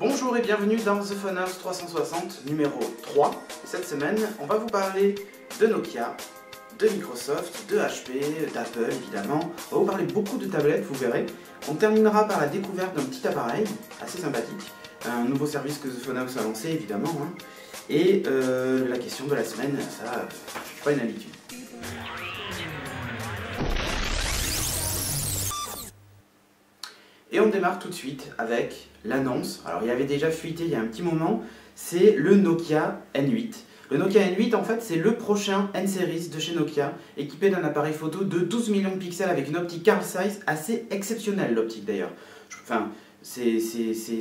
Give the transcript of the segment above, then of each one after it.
Bonjour et bienvenue dans The Phone House 360 numéro 3. Cette semaine, on va vous parler de Nokia, de Microsoft, de HP, d'Apple évidemment. On va vous parler beaucoup de tablettes, vous verrez. On terminera par la découverte d'un petit appareil assez sympathique, un nouveau service que The Phone House a lancé évidemment. Et la question de la semaine, ça, c'est pas une habitude. Et on démarre tout de suite avec l'annonce. Alors il y avait déjà fuité il y a un petit moment, c'est le Nokia N8. Le Nokia N8 en fait c'est le prochain N-Series de chez Nokia, équipé d'un appareil photo de 12 millions de pixels avec une optique Carl Zeiss assez exceptionnelle, l'optique d'ailleurs. Enfin, c'est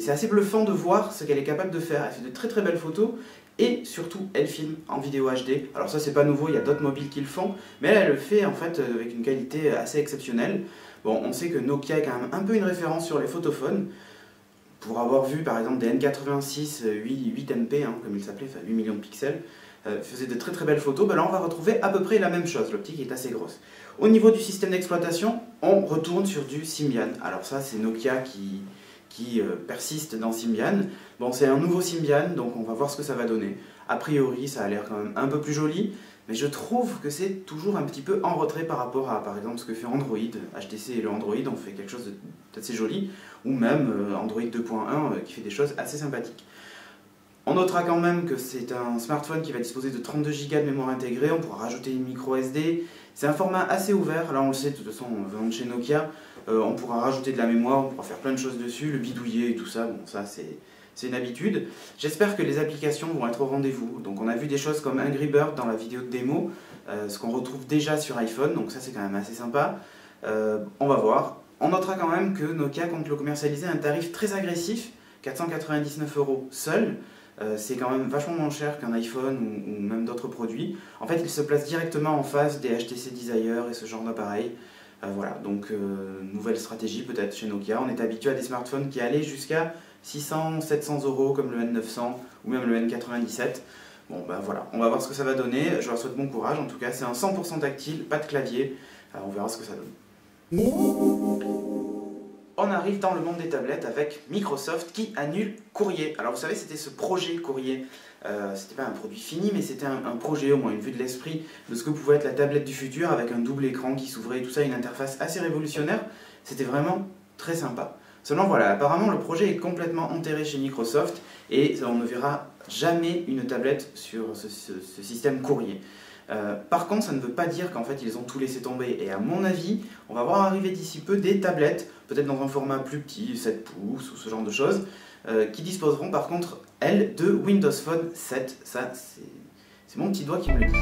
assez bluffant de voir ce qu'elle est capable de faire. Elle fait de très très belles photos et surtout elle filme en vidéo HD. Alors ça c'est pas nouveau, il y a d'autres mobiles qui le font, mais elle le fait en fait avec une qualité assez exceptionnelle. Bon, on sait que Nokia est quand même un peu une référence sur les photophones. Pour avoir vu par exemple des N86 8MP, comme il s'appelait, enfin 8 millions de pixels, faisait de très très belles photos, ben là on va retrouver à peu près la même chose, l'optique est assez grosse. Au niveau du système d'exploitation, on retourne sur du Symbian. Alors ça c'est Nokia qui persiste dans Symbian. Bon, c'est un nouveau Symbian, donc on va voir ce que ça va donner. A priori ça a l'air quand même un peu plus joli, mais je trouve que c'est toujours un petit peu en retrait par rapport à, par exemple, ce que fait Android. HTC et le Android ont fait quelque chose d'assez joli, ou même Android 2.1 qui fait des choses assez sympathiques. On notera quand même que c'est un smartphone qui va disposer de 32 Go de mémoire intégrée, on pourra rajouter une micro SD. C'est un format assez ouvert, là on le sait, de toute façon, venant de chez Nokia, on pourra rajouter de la mémoire, on pourra faire plein de choses dessus, le bidouiller et tout ça, bon ça c'est une habitude. J'espère que les applications vont être au rendez-vous. Donc on a vu des choses comme Angry Bird dans la vidéo de démo, ce qu'on retrouve déjà sur iPhone, donc ça c'est quand même assez sympa. On va voir. On notera quand même que Nokia compte le commercialiser à un tarif très agressif, 499 € seul. C'est quand même vachement moins cher qu'un iPhone ou même d'autres produits. En fait, il se place directement en face des HTC Desire et ce genre d'appareils. Voilà, donc nouvelle stratégie peut-être chez Nokia. On est habitué à des smartphones qui allaient jusqu'à 600, 700 € comme le N900 ou même le N97. Bon ben voilà, on va voir ce que ça va donner. Je leur souhaite bon courage. En tout cas, c'est un 100% tactile, pas de clavier. On verra ce que ça donne. On arrive dans le monde des tablettes avec Microsoft qui annule Courrier. Alors vous savez, c'était ce projet Courrier. C'était pas un produit fini, mais c'était un projet, au moins une vue de l'esprit de ce que pouvait être la tablette du futur avec un double écran qui s'ouvrait et tout ça, une interface assez révolutionnaire. C'était vraiment très sympa. Seulement voilà, apparemment le projet est complètement enterré chez Microsoft et on ne verra jamais une tablette sur ce système Courrier. Par contre, ça ne veut pas dire qu'en fait ils ont tout laissé tomber. Et à mon avis, on va voir arriver d'ici peu des tablettes, peut-être dans un format plus petit, 7 pouces ou ce genre de choses, qui disposeront par contre, elles, de Windows Phone 7. Ça, c'est mon petit doigt qui me le dit.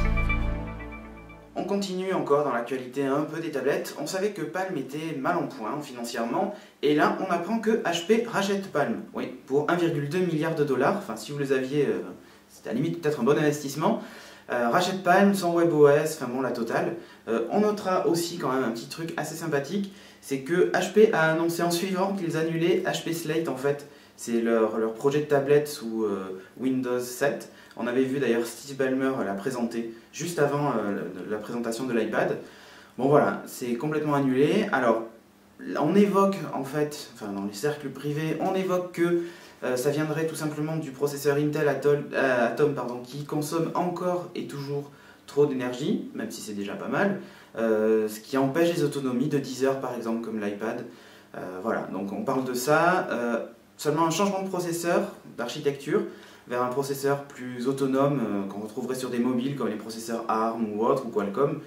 On continue encore dans l'actualité un peu des tablettes. On savait que Palm était mal en point financièrement, et là on apprend que HP rachète Palm, oui, pour 1,2 milliard $. Enfin, si vous les aviez, c'était à la limite peut-être un bon investissement. Rachète Palm, son WebOS, enfin bon, la totale. On notera aussi quand même un petit truc assez sympathique, c'est que HP a annoncé en suivant qu'ils annulaient HP Slate en fait. C'est leur projet de tablette sous Windows 7. On avait vu d'ailleurs Steve Ballmer la présenter juste avant la présentation de l'iPad. Bon voilà, c'est complètement annulé. Alors, on évoque en fait, enfin dans les cercles privés, on évoque que ça viendrait tout simplement du processeur Intel Atom qui consomme encore et toujours trop d'énergie, même si c'est déjà pas mal, ce qui empêche les autonomies de 10 heures par exemple comme l'iPad. Voilà, donc on parle de ça. Seulement un changement de processeur, d'architecture, vers un processeur plus autonome qu'on retrouverait sur des mobiles comme les processeurs ARM ou autres, ou Qualcomm,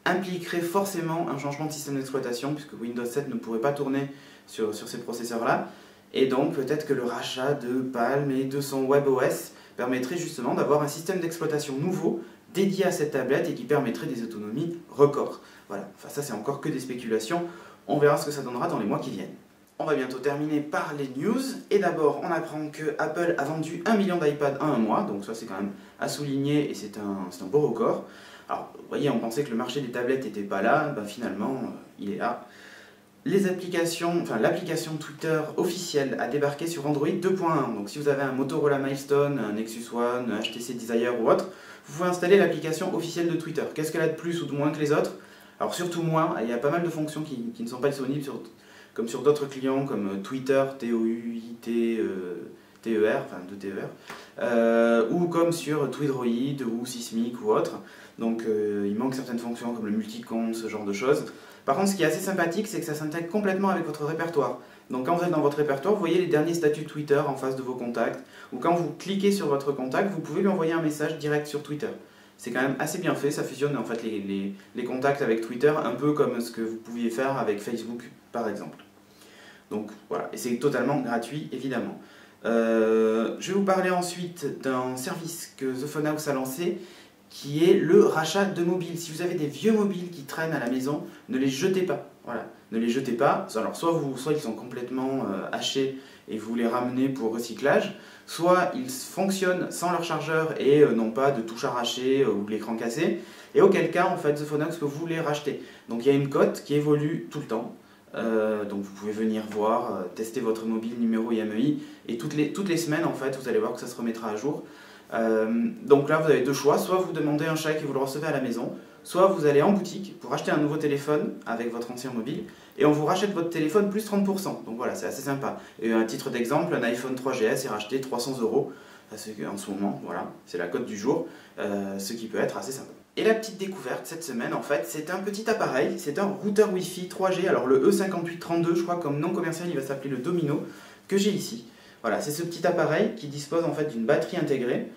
impliquerait forcément un changement de système d'exploitation puisque Windows 7 ne pourrait pas tourner sur ces processeurs-là. Et donc peut-être que le rachat de Palm et de son WebOS permettrait justement d'avoir un système d'exploitation nouveau dédié à cette tablette et qui permettrait des autonomies records. Voilà, enfin ça c'est encore que des spéculations, on verra ce que ça donnera dans les mois qui viennent. On va bientôt terminer par les news, et d'abord on apprend que Apple a vendu 1 million d'iPad en un mois, donc ça c'est quand même à souligner et c'est un beau record. Alors vous voyez, on pensait que le marché des tablettes n'était pas là, ben, finalement il est là. Les applications, enfin l'application Twitter officielle a débarqué sur Android 2.1, donc si vous avez un Motorola Milestone, un Nexus One, un HTC Desire ou autre, vous pouvez installer l'application officielle de Twitter. Qu'est-ce qu'elle a de plus ou de moins que les autres? Alors surtout moins, il y a pas mal de fonctions qui ne sont pas disponibles comme sur d'autres clients comme Twitter, T-O-U-I-T-E-R, enfin de TER, ou comme sur Tweedroid ou Sysmic ou autre. Donc il manque certaines fonctions comme le multicompte, ce genre de choses. Par contre, ce qui est assez sympathique, c'est que ça s'intègre complètement avec votre répertoire. Donc quand vous êtes dans votre répertoire, vous voyez les derniers statuts Twitter en face de vos contacts, ou quand vous cliquez sur votre contact, vous pouvez lui envoyer un message direct sur Twitter. C'est quand même assez bien fait, ça fusionne en fait les contacts avec Twitter, un peu comme ce que vous pouviez faire avec Facebook par exemple. Donc voilà, et c'est totalement gratuit évidemment. Je vais vous parler ensuite d'un service que The Phone House a lancé, qui est le rachat de mobiles. Si vous avez des vieux mobiles qui traînent à la maison, ne les jetez pas. Voilà, ne les jetez pas. Alors soit ils sont complètement hachés et vous les ramenez pour recyclage, soit ils fonctionnent sans leur chargeur et n'ont pas de touche arrachée ou de l'écran cassé, et auquel cas en fait The Phone House peut vous les racheter. Donc il y a une cote qui évolue tout le temps. Donc vous pouvez venir voir, tester votre mobile numéro IMEI, et toutes les semaines en fait vous allez voir que ça se remettra à jour. Donc là vous avez deux choix, soit vous demandez un chèque et vous le recevez à la maison, soit vous allez en boutique pour acheter un nouveau téléphone avec votre ancien mobile et on vous rachète votre téléphone plus 30%. Donc voilà, c'est assez sympa. Et à titre d'exemple, un iPhone 3GS est racheté 300 €. En ce moment, voilà, c'est la cote du jour, ce qui peut être assez sympa. Et la petite découverte cette semaine, en fait, c'est un petit appareil, c'est un routeur Wi-Fi 3G, alors le E5832, je crois comme nom commercial il va s'appeler le Domino, que j'ai ici. Voilà, c'est ce petit appareil qui dispose en fait d'une batterie intégrée,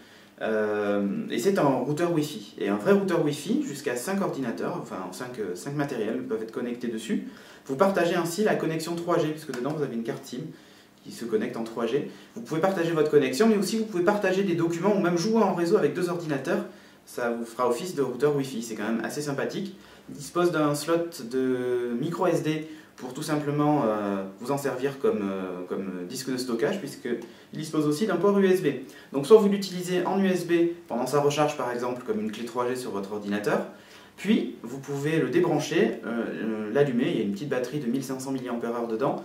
et c'est un routeur Wi-Fi. Et un vrai routeur Wi-Fi, jusqu'à 5 ordinateurs, enfin 5 matériels peuvent être connectés dessus. Vous partagez ainsi la connexion 3G, puisque dedans vous avez une carte SIM qui se connecte en 3G. Vous pouvez partager votre connexion, mais aussi vous pouvez partager des documents ou même jouer en réseau avec 2 ordinateurs. Ça vous fera office de routeur Wi-Fi, c'est quand même assez sympathique. Il dispose d'un slot de micro SD pour tout simplement vous en servir comme disque de stockage, puisqu'il dispose aussi d'un port USB. Donc soit vous l'utilisez en USB pendant sa recharge par exemple comme une clé 3G sur votre ordinateur, puis vous pouvez le débrancher, l'allumer, il y a une petite batterie de 1500 mAh dedans,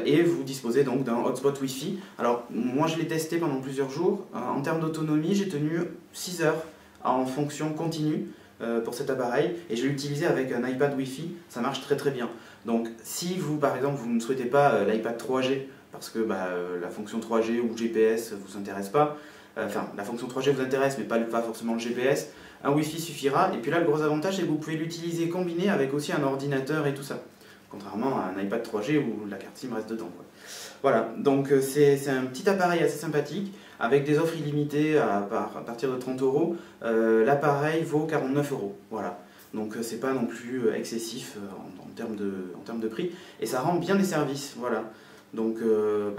et vous disposez donc d'un hotspot Wi-Fi. Alors moi je l'ai testé pendant plusieurs jours, en termes d'autonomie j'ai tenu 6 heures en fonction continue pour cet appareil, et je l'ai utilisé avec un iPad Wi-Fi, ça marche très très bien. Donc si vous par exemple vous ne souhaitez pas l'iPad 3G parce que la fonction 3G ou GPS vous intéresse pas, enfin la fonction 3G vous intéresse mais pas forcément le GPS, un Wi-Fi suffira. Et puis là le gros avantage c'est que vous pouvez l'utiliser combiné avec aussi un ordinateur et tout ça, contrairement à un iPad 3G où la carte SIM reste dedans, quoi. Voilà, donc c'est un petit appareil assez sympathique, avec des offres illimitées à partir de 30 €. L'appareil vaut 49 €, voilà. Donc c'est pas non plus excessif en termes de prix, et ça rend bien les services, voilà. Donc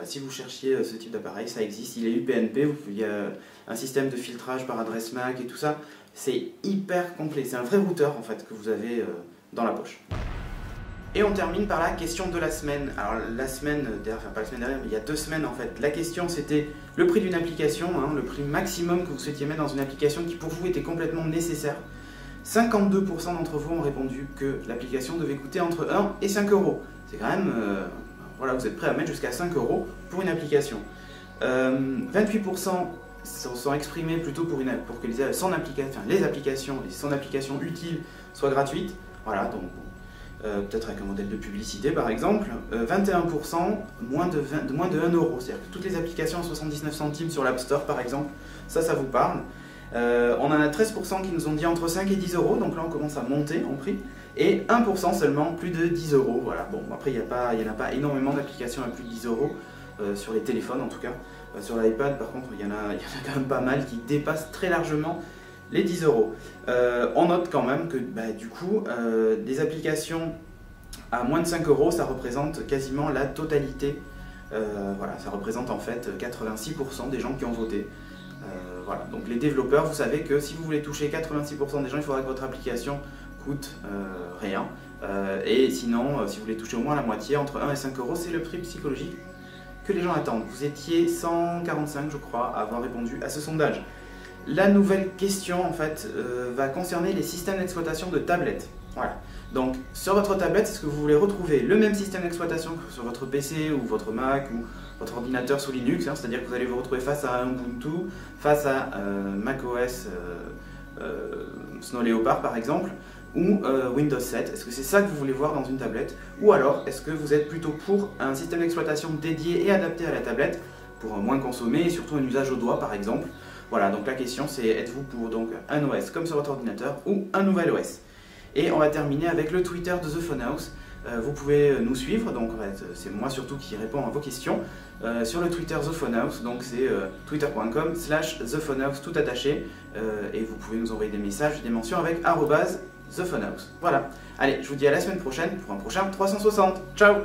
si vous cherchiez ce type d'appareil, ça existe, il est UPnP, il y a un système de filtrage par adresse MAC et tout ça, c'est hyper complet, c'est un vrai routeur en fait que vous avez dans la poche. Et on termine par la question de la semaine. Alors la semaine dernière, enfin pas la semaine dernière, mais il y a 2 semaines en fait, la question c'était le prix d'une application, hein, le prix maximum que vous souhaitiez mettre dans une application qui pour vous était complètement nécessaire. 52% d'entre vous ont répondu que l'application devait coûter entre 1 et 5 €. C'est quand même, voilà, vous êtes prêt à mettre jusqu'à 5 € pour une application. 28% sont exprimés plutôt pour que les applications et son application utile soient gratuites. Voilà, donc peut-être avec un modèle de publicité par exemple. 21% moins de 1 €, c'est-à-dire que toutes les applications à 79 centimes sur l'App Store par exemple, ça vous parle. On en a 13% qui nous ont dit entre 5 et 10 €, donc là on commence à monter en prix, et 1% seulement plus de 10 €. Voilà. Bon, après il n'y en a pas énormément d'applications à plus de 10 € sur les téléphones en tout cas. Sur l'iPad par contre il y en a quand même pas mal qui dépassent très largement les 10 €. On note quand même que du coup des applications à moins de 5 € ça représente quasiment la totalité. Voilà, ça représente en fait 86% des gens qui ont voté. Voilà. Donc les développeurs, vous savez que si vous voulez toucher 86% des gens, il faudra que votre application coûte rien. Et sinon, si vous voulez toucher au moins la moitié, entre 1 et 5 €, c'est le prix psychologique que les gens attendent. Vous étiez 145, je crois, à avoir répondu à ce sondage. La nouvelle question, en fait, va concerner les systèmes d'exploitation de tablettes. Voilà. Donc, sur votre tablette, est-ce que vous voulez retrouver le même système d'exploitation que sur votre PC ou votre Mac ou votre ordinateur sous Linux, hein, c'est-à-dire que vous allez vous retrouver face à Ubuntu, face à macOS Snow Leopard par exemple, ou Windows 7? Est-ce que c'est ça que vous voulez voir dans une tablette? Ou alors, est-ce que vous êtes plutôt pour un système d'exploitation dédié et adapté à la tablette, pour moins consommer et surtout un usage au doigt par exemple? Voilà, donc la question c'est, êtes-vous pour donc un OS comme sur votre ordinateur ou un nouvel OS? Et on va terminer avec le Twitter de The Phone House. Vous pouvez nous suivre, donc c'est moi surtout qui réponds à vos questions, sur le Twitter The Phone House, donc c'est twitter.com/ThePhoneHouse tout attaché, et vous pouvez nous envoyer des messages, des mentions avec @ThePhoneHouse. Voilà, allez, je vous dis à la semaine prochaine pour un prochain 360. Ciao!